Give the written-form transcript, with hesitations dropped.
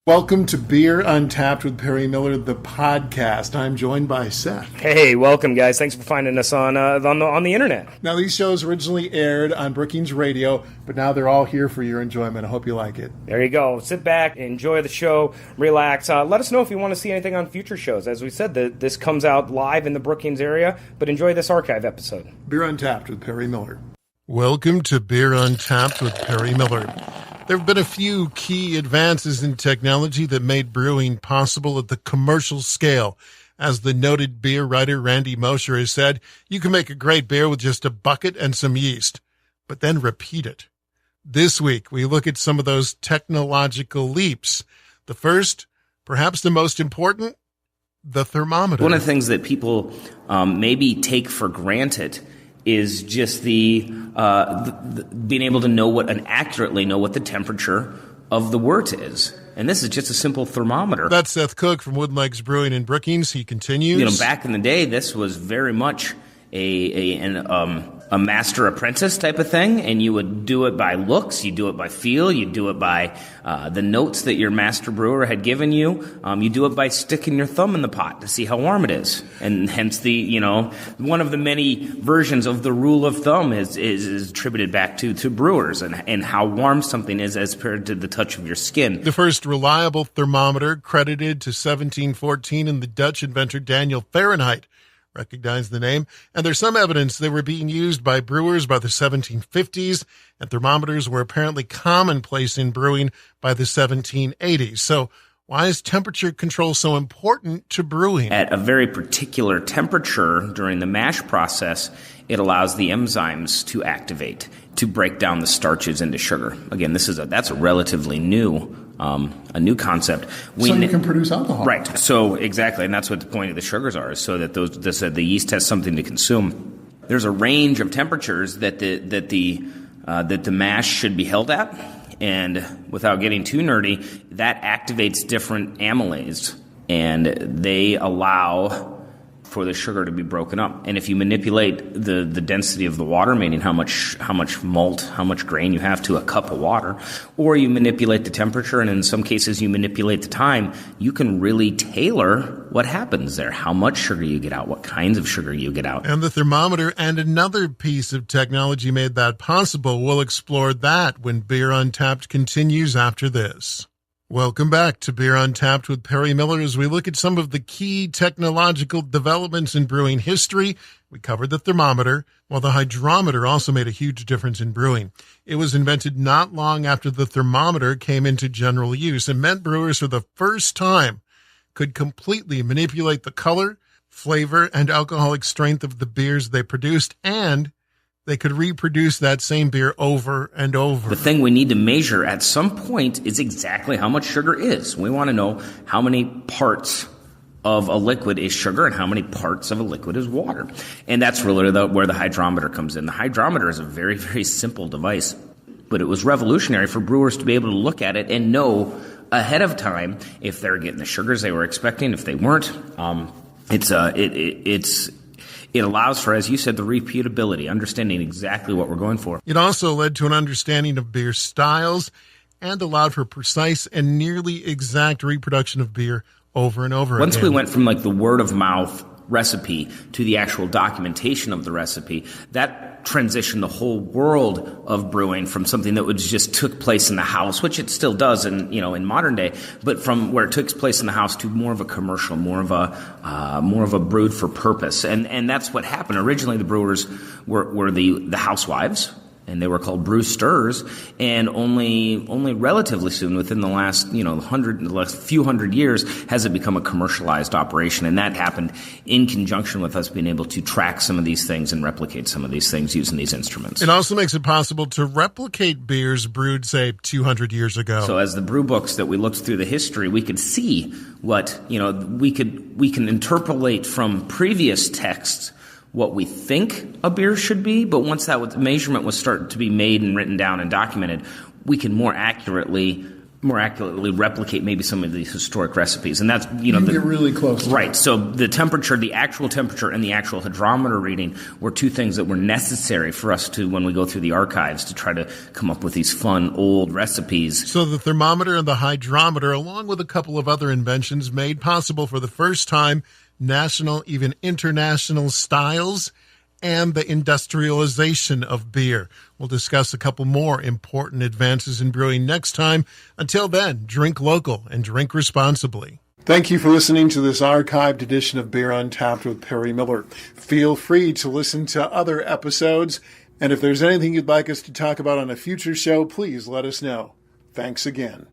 Welcome to Beer Untapped with Perry Miller, the podcast. I'm joined by Seth. Hey, welcome, guys. Thanks for finding us on the internet. Now, these shows originally aired on Brookings Radio, but now they're all here for your enjoyment. I hope you like it. There you go. Sit back, enjoy the show, relax. Let us know if you want to see anything on future shows. As we said, this comes out live in the Brookings area, but enjoy this archive episode. Beer Untapped with Perry Miller. Welcome to Beer Untapped with Perry Miller. There have been a few key advances in technology that made brewing possible at the commercial scale. As the noted beer writer Randy Mosher has said, you can make a great beer with just a bucket and some yeast, but then repeat it. This week, we look at some of those technological leaps. The first, perhaps the most important, the thermometer. One of the things that people maybe take for granted is just the being able to accurately know what the temperature of the wort is. And this is just a simple thermometer. That's Seth Cook from Wooden Legs Brewing in Brookings. He continues. Back in the day, this was very much a master apprentice type of thing, and you would do it by looks, you do it by feel, you do it by the notes that your master brewer had given you. You do it by sticking your thumb in the pot to see how warm it is, and hence one of the many versions of the rule of thumb is attributed back to brewers and how warm something is as compared to the touch of your skin. The first reliable thermometer credited to 1714 and the Dutch inventor Daniel Fahrenheit. Recognize the name, and there's some evidence they were being used by brewers by the 1750s, and thermometers were apparently commonplace in brewing by the 1780s. So why is temperature control so important to brewing? At a very particular temperature during the mash process, it allows the enzymes to activate, to break down the starches into sugar. Again, that's a relatively new concept. So you can produce alcohol. Right. So exactly, and that's what the point of the sugars are, is so that the yeast has something to consume. There's a range of temperatures that the mash should be held at, and without getting too nerdy, that activates different amylase, and they allow for the sugar to be broken up. And if you manipulate the density of the water, meaning how much malt, how much grain you have to a cup of water, or you manipulate the temperature, and in some cases you manipulate the time, you can really tailor what happens there, how much sugar you get out, what kinds of sugar you get out. And the thermometer and another piece of technology made that possible. We'll explore that when Beer Untapped continues after this. Welcome back to Beer Untapped with Perry Miller as we look at some of the key technological developments in brewing history. We covered the thermometer, while the hydrometer also made a huge difference in brewing. It was invented not long after the thermometer came into general use and meant brewers for the first time could completely manipulate the color, flavor, and alcoholic strength of the beers they produced, and they could reproduce that same beer over and over. The thing we need to measure at some point is exactly how much sugar is. We want to know how many parts of a liquid is sugar and how many parts of a liquid is water. And that's really where the hydrometer comes in. The hydrometer is a very, very simple device, but it was revolutionary for brewers to be able to look at it and know ahead of time if they're getting the sugars they were expecting, if they weren't. It allows for, as you said, the repeatability, understanding exactly what we're going for. It also led to an understanding of beer styles and allowed for precise and nearly exact reproduction of beer over and over again. Once we went from the word of mouth recipe to the actual documentation of the recipe, that transitioned the whole world of brewing from something that just took place in the house, which it still does in modern day, but from where it took place in the house to more of a commercial, more of a brewed for purpose. And that's what happened. Originally the brewers were the housewives, and they were called brew stirrers, and only relatively soon, within the last few hundred years, has it become a commercialized operation, and that happened in conjunction with us being able to track some of these things and replicate some of these things using these instruments. It also makes it possible to replicate beers brewed, say, 200 years ago. So as the brew books that we looked through the history, we could see what we can interpolate from previous texts what we think a beer should be, but once that measurement was started to be made and written down and documented, we can more accurately more accurately replicate maybe some of these historic recipes. And that's, you get really close. Right. So the temperature, the actual temperature and the actual hydrometer reading were two things that were necessary for us to, when we go through the archives, to try to come up with these fun old recipes. So the thermometer and the hydrometer, along with a couple of other inventions, made possible for the first time national, even international styles and the industrialization of beer. We'll discuss a couple more important advances in brewing next time. Until then, drink local and drink responsibly. Thank you for listening to this archived edition of Beer Untapped with Perry Miller. Feel free to listen to other episodes, and if there's anything you'd like us to talk about on a future show, please let us know. Thanks again.